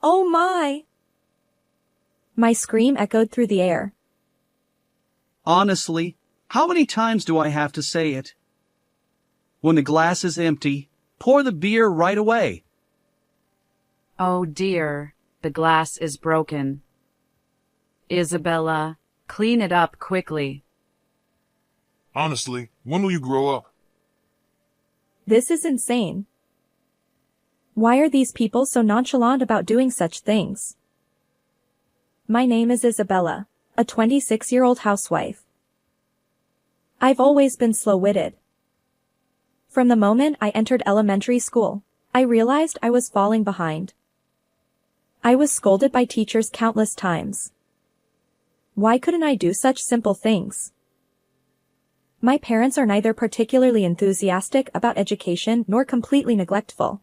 Oh my! My scream echoed through the air. Honestly, how many times do I have to say it? When the glass is empty, pour the beer right away. Oh dear, the glass is broken. Isabella, clean it up quickly. Honestly, when will you grow up? This is insane. Why are these people so nonchalant about doing such things? My name is Isabella, a 26-year-old housewife. I've always been slow-witted. From the moment I entered elementary school, I realized I was falling behind. I was scolded by teachers countless times. Why couldn't I do such simple things? My parents are neither particularly enthusiastic about education nor completely neglectful.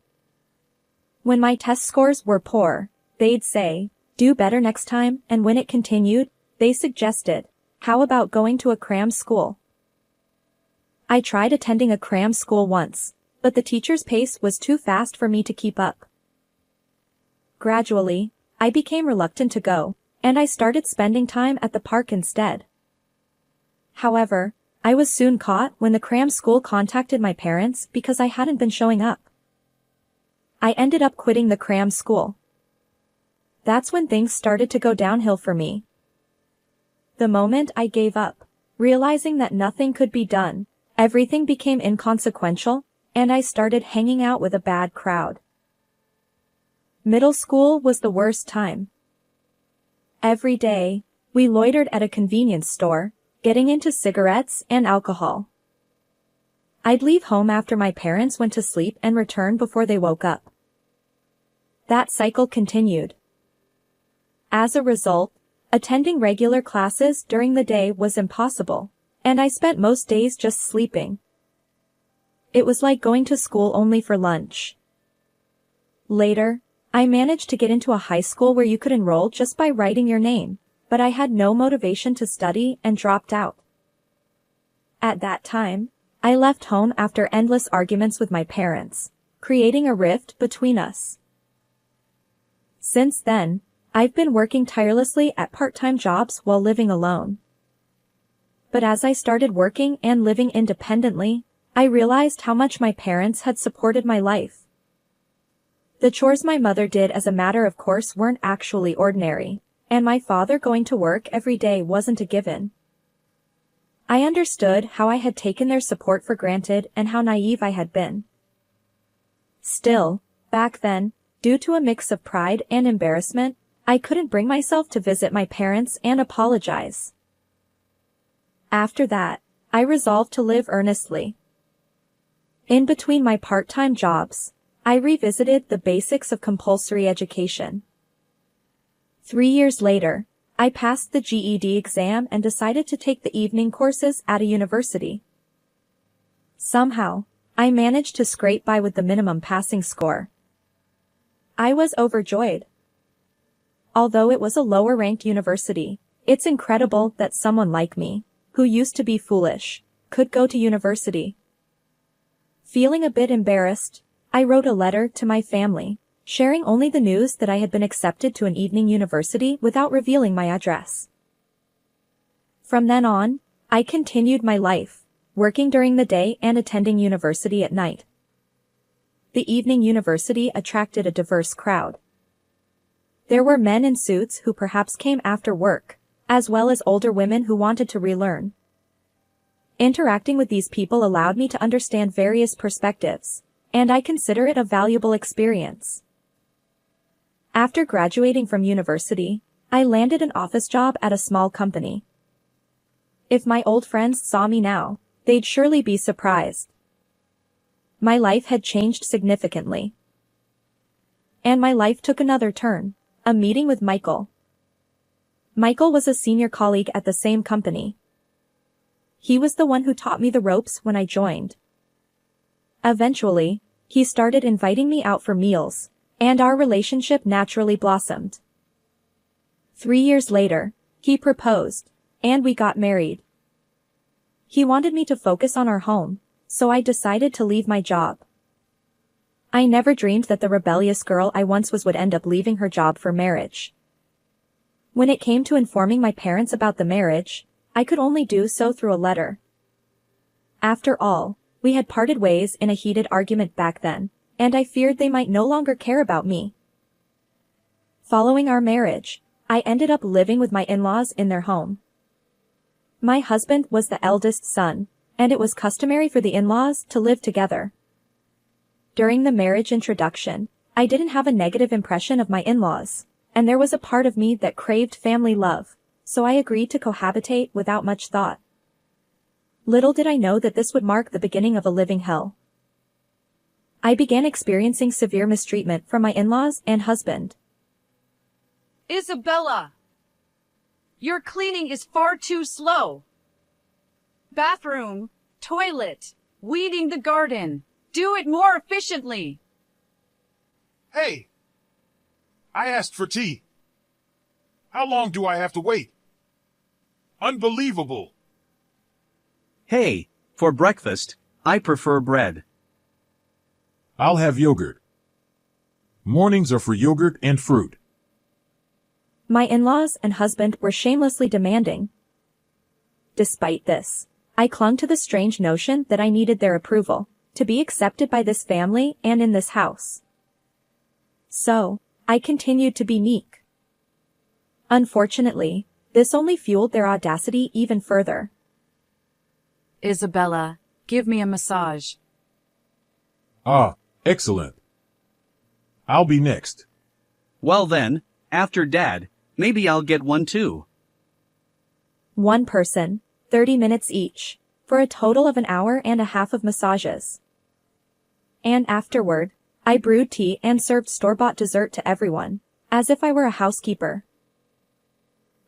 When my test scores were poor, they'd say, "Do better next time," and when it continued, they suggested, "How about going to a cram school?" I tried attending a cram school once, but the teacher's pace was too fast for me to keep up. Gradually, I became reluctant to go, and I started spending time at the park instead. However, I was soon caught when the cram school contacted my parents because I hadn't been showing up. I ended up quitting the cram school. That's when things started to go downhill for me. The moment I gave up, realizing that nothing could be done, everything became inconsequential, and I started hanging out with a bad crowd. Middle school was the worst time. Every day, we loitered at a convenience store, getting into cigarettes and alcohol. I'd leave home after my parents went to sleep and return before they woke up. That cycle continued. As a result, attending regular classes during the day was impossible, and I spent most days just sleeping. It was like going to school only for lunch. Later, I managed to get into a high school where you could enroll just by writing your name, but I had no motivation to study and dropped out. At that time, I left home after endless arguments with my parents, creating a rift between us. Since then, I've been working tirelessly at part-time jobs while living alone. But as I started working and living independently, I realized how much my parents had supported my life. The chores my mother did as a matter of course weren't actually ordinary, and my father going to work every day wasn't a given. I understood how I had taken their support for granted and how naive I had been. Still, back then, due to a mix of pride and embarrassment, I couldn't bring myself to visit my parents and apologize. After that, I resolved to live earnestly. In between my part-time jobs, I revisited the basics of compulsory education. 3 years later, I passed the GED exam and decided to take the evening courses at a university. Somehow, I managed to scrape by with the minimum passing score. I was overjoyed. Although it was a lower-ranked university, it's incredible that someone like me, who used to be foolish, could go to university. Feeling a bit embarrassed, I wrote a letter to my family, sharing only the news that I had been accepted to an evening university without revealing my address. From then on, I continued my life, working during the day and attending university at night. The evening university attracted a diverse crowd. There were men in suits who perhaps came after work, as well as older women who wanted to relearn. Interacting with these people allowed me to understand various perspectives, and I consider it a valuable experience. After graduating from university, I landed an office job at a small company. If my old friends saw me now, they'd surely be surprised. My life had changed significantly. And my life took another turn, a meeting with Michael. Michael was a senior colleague at the same company. He was the one who taught me the ropes when I joined. Eventually, he started inviting me out for meals, and our relationship naturally blossomed. 3 years later, he proposed, and we got married. He wanted me to focus on our home, so I decided to leave my job. I never dreamed that the rebellious girl I once was would end up leaving her job for marriage. When it came to informing my parents about the marriage, I could only do so through a letter. After all, we had parted ways in a heated argument back then, and I feared they might no longer care about me. Following our marriage, I ended up living with my in-laws in their home. My husband was the eldest son, and it was customary for the in-laws to live together. During the marriage introduction, I didn't have a negative impression of my in-laws, and there was a part of me that craved family love, so I agreed to cohabitate without much thought. Little did I know that this would mark the beginning of a living hell. I began experiencing severe mistreatment from my in-laws and husband. Isabella! Your cleaning is far too slow. Bathroom, toilet, weeding the garden. Do it more efficiently. Hey! I asked for tea. How long do I have to wait? Unbelievable. Hey, for breakfast, I prefer bread. I'll have yogurt. Mornings are for yogurt and fruit. My in-laws and husband were shamelessly demanding. Despite this, I clung to the strange notion that I needed their approval to be accepted by this family and in this house. So, I continued to be meek. Unfortunately, this only fueled their audacity even further. Isabella, give me a massage. Ah, excellent. I'll be next. Well then, after Dad, maybe I'll get one too. One person, 30 minutes each, for a total of an hour and a half of massages. And afterward, I brewed tea and served store-bought dessert to everyone, as if I were a housekeeper.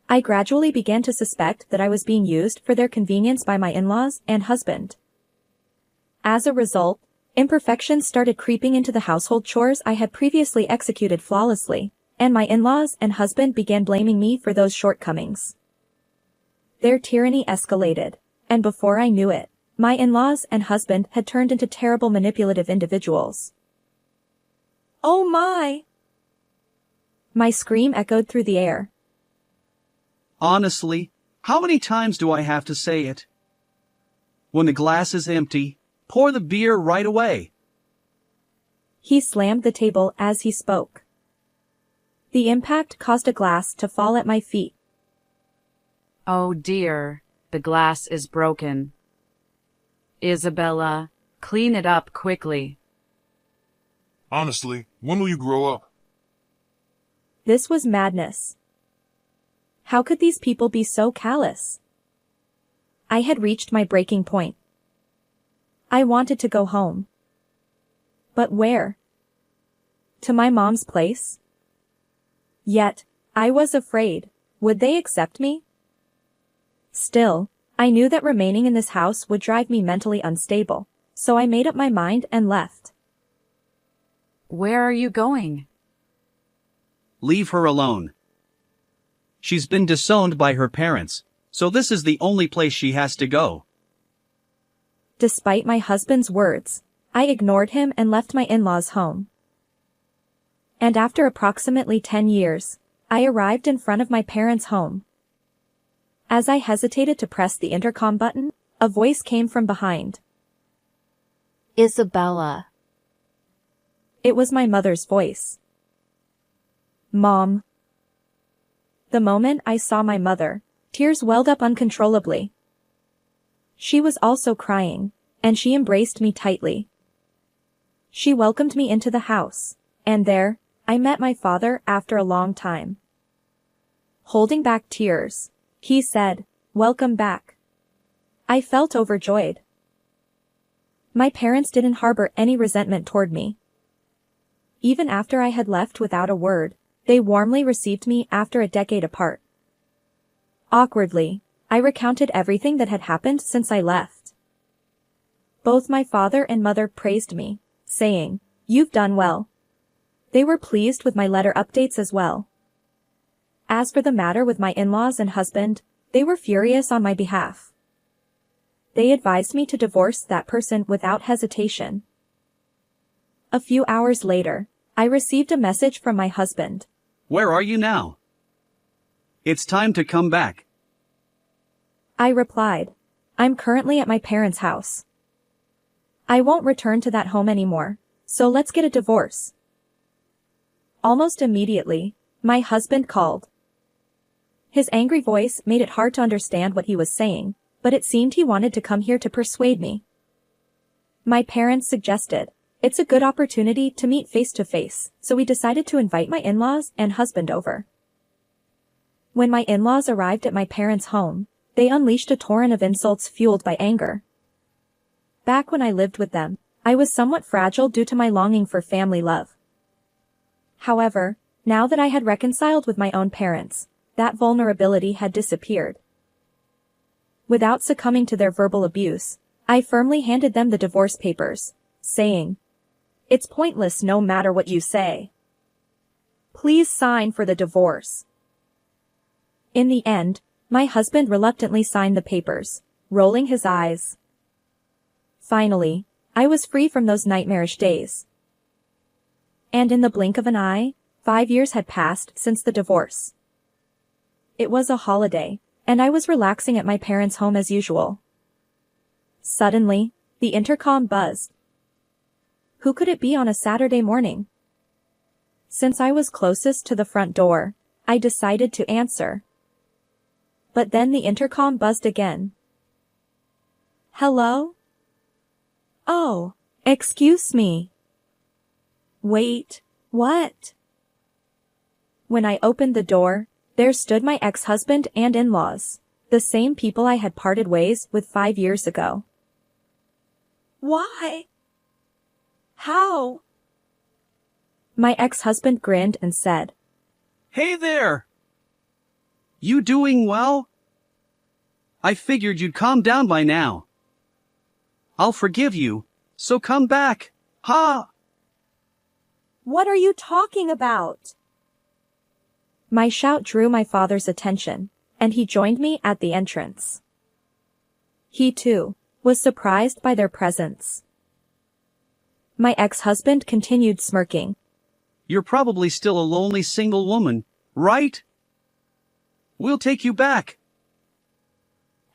I gradually began to suspect that I was being used for their convenience by my in-laws and husband. As a result, imperfections started creeping into the household chores I had previously executed flawlessly, and my in-laws and husband began blaming me for those shortcomings. Their tyranny escalated, and before I knew it, my in-laws and husband had turned into terrible manipulative individuals. Oh my! My scream echoed through the air. Honestly, how many times do I have to say it? When the glass is empty, pour the beer right away. He slammed the table as he spoke. The impact caused a glass to fall at my feet. Oh dear, the glass is broken. Isabella, clean it up quickly. Honestly, when will you grow up? This was madness. How could these people be so callous? I had reached my breaking point. I wanted to go home. But where? To my mom's place? Yet, I was afraid. Would they accept me? Still, I knew that remaining in this house would drive me mentally unstable, so I made up my mind and left. Where are you going? Leave her alone. She's been disowned by her parents, so this is the only place she has to go. Despite my husband's words, I ignored him and left my in-laws' home. And after approximately 10 years, I arrived in front of my parents' home. As I hesitated to press the intercom button, a voice came from behind. Isabella. It was my mother's voice. Mom. The moment I saw my mother, tears welled up uncontrollably. She was also crying, and she embraced me tightly. She welcomed me into the house, and there, I met my father after a long time. Holding back tears, he said, "Welcome back." I felt overjoyed. My parents didn't harbor any resentment toward me. Even after I had left without a word, they warmly received me after a decade apart. Awkwardly, I recounted everything that had happened since I left. Both my father and mother praised me, saying, "You've done well." They were pleased with my letter updates as well. As for the matter with my in-laws and husband, they were furious on my behalf. They advised me to divorce that person without hesitation. A few hours later, I received a message from my husband. Where are you now? It's time to come back. I replied, I'm currently at my parents' house. I won't return to that home anymore, so let's get a divorce. Almost immediately, my husband called. His angry voice made it hard to understand what he was saying, but it seemed he wanted to come here to persuade me. My parents suggested, it's a good opportunity to meet face to face, so we decided to invite my in-laws and husband over. When my in-laws arrived at my parents' home, they unleashed a torrent of insults fueled by anger. Back when I lived with them, I was somewhat fragile due to my longing for family love. However, now that I had reconciled with my own parents, that vulnerability had disappeared. Without succumbing to their verbal abuse, I firmly handed them the divorce papers, saying, it's pointless no matter what you say. Please sign for the divorce. In the end, my husband reluctantly signed the papers, rolling his eyes. Finally, I was free from those nightmarish days. And in the blink of an eye, 5 years had passed since the divorce. It was a holiday, and I was relaxing at my parents' home as usual. Suddenly, the intercom buzzed. Who could it be on a Saturday morning? Since I was closest to the front door, I decided to answer. But then the intercom buzzed again. Hello? Oh, excuse me. Wait, what? When I opened the door, there stood my ex-husband and in-laws, the same people I had parted ways with 5 years ago. Why? How? My ex-husband grinned and said, Hey there! You doing well? I figured you'd calm down by now. I'll forgive you, so come back, ha! What are you talking about? My shout drew my father's attention, and he joined me at the entrance. He, too, was surprised by their presence. My ex-husband continued smirking. You're probably still a lonely single woman, right? We'll take you back.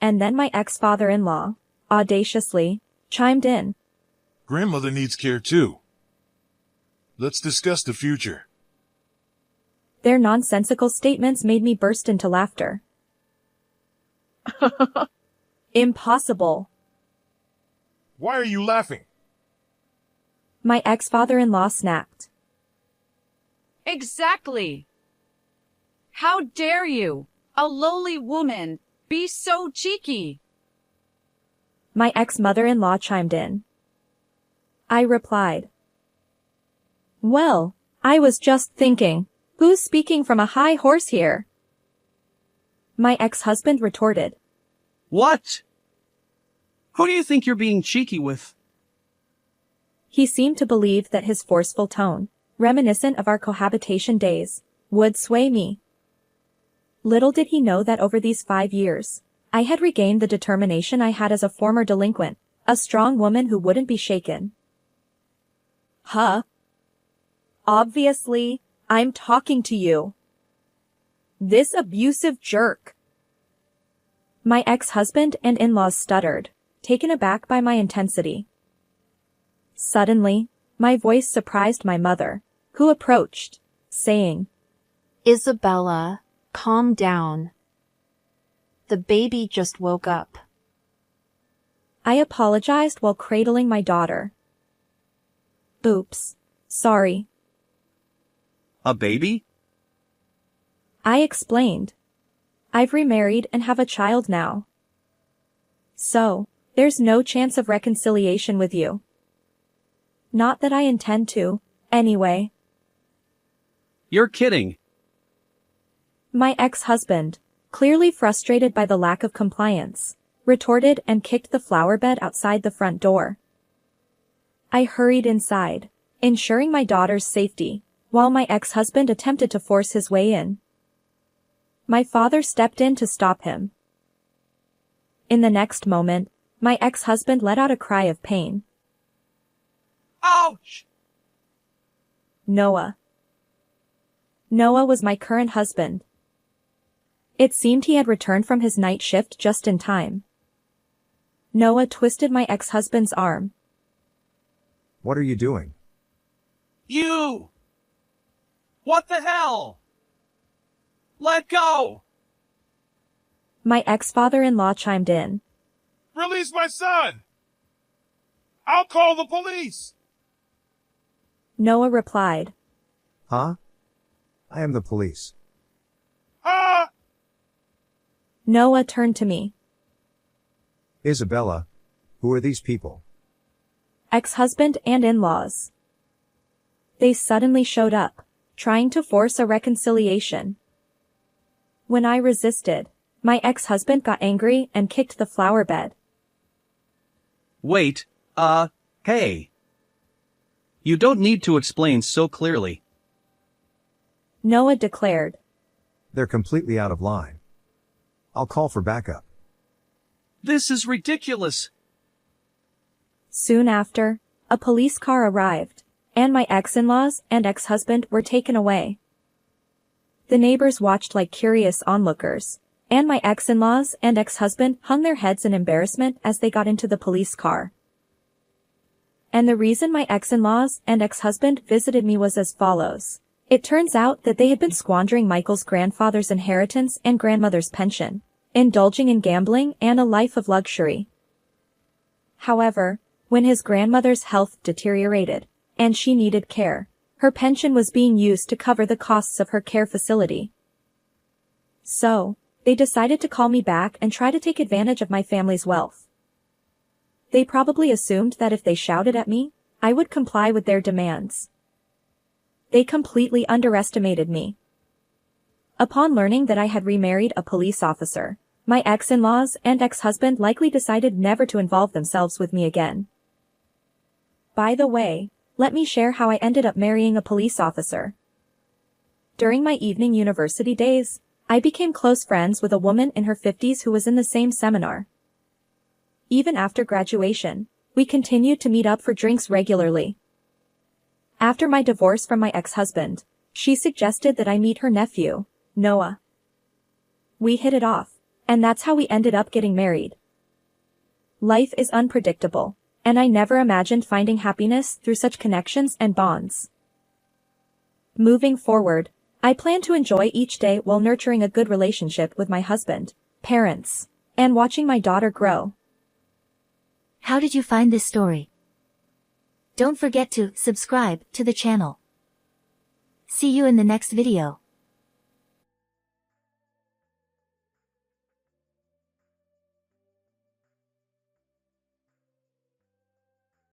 And then my ex-father-in-law, audaciously, chimed in. Grandmother needs care too. Let's discuss the future. Their nonsensical statements made me burst into laughter. Impossible. Why are you laughing? My ex-father-in-law snapped. Exactly. How dare you, a lowly woman, be so cheeky? My ex-mother-in-law chimed in. I replied. Well, I was just thinking, who's speaking from a high horse here? My ex-husband retorted. What? Who do you think you're being cheeky with? He seemed to believe that his forceful tone, reminiscent of our cohabitation days, would sway me. Little did he know that over these 5 years, I had regained the determination I had as a former delinquent, a strong woman who wouldn't be shaken. Huh? Obviously, I'm talking to you. This abusive jerk. My ex-husband and in-laws stuttered, taken aback by my intensity. Suddenly, my voice surprised my mother, who approached, saying, Isabella, calm down. The baby just woke up. I apologized while cradling my daughter. Oops, sorry. A baby? I explained. I've remarried and have a child now. So, there's no chance of reconciliation with you. Not that I intend to, anyway. You're kidding. My ex-husband, clearly frustrated by the lack of compliance, retorted and kicked the flower bed outside the front door. I hurried inside, ensuring my daughter's safety, while my ex-husband attempted to force his way in. My father stepped in to stop him. In the next moment, my ex-husband let out a cry of pain. Ouch! Noah. Noah was my current husband. It seemed he had returned from his night shift just in time. Noah twisted my ex-husband's arm. What are you doing? You! What the hell? Let go! My ex-father-in-law chimed in. Release my son! I'll call the police! Noah replied. Huh? I am the police. Ah! Noah turned to me. Isabella, who are these people? Ex-husband and in-laws. They suddenly showed up, trying to force a reconciliation. When I resisted, my ex-husband got angry and kicked the flower bed. Wait, hey. You don't need to explain so clearly. Noah declared. They're completely out of line. I'll call for backup. This is ridiculous. Soon after, a police car arrived, and my ex-in-laws and ex-husband were taken away. The neighbors watched like curious onlookers, and my ex-in-laws and ex-husband hung their heads in embarrassment as they got into the police car. And the reason my ex-in-laws and ex-husband visited me was as follows. It turns out that they had been squandering Michael's grandfather's inheritance and grandmother's pension, indulging in gambling and a life of luxury. However, when his grandmother's health deteriorated, and she needed care, her pension was being used to cover the costs of her care facility. So, they decided to call me back and try to take advantage of my family's wealth. They probably assumed that if they shouted at me, I would comply with their demands. They completely underestimated me. Upon learning that I had remarried a police officer, my ex-in-laws and ex-husband likely decided never to involve themselves with me again. By the way, let me share how I ended up marrying a police officer. During my evening university days, I became close friends with a woman in her 50s who was in the same seminar. Even after graduation, we continued to meet up for drinks regularly. After my divorce from my ex-husband, she suggested that I meet her nephew, Noah. We hit it off, and that's how we ended up getting married. Life is unpredictable, and I never imagined finding happiness through such connections and bonds. Moving forward, I plan to enjoy each day while nurturing a good relationship with my husband, parents, and watching my daughter grow. How did you find this story? Don't forget to subscribe to the channel. See you in the next video.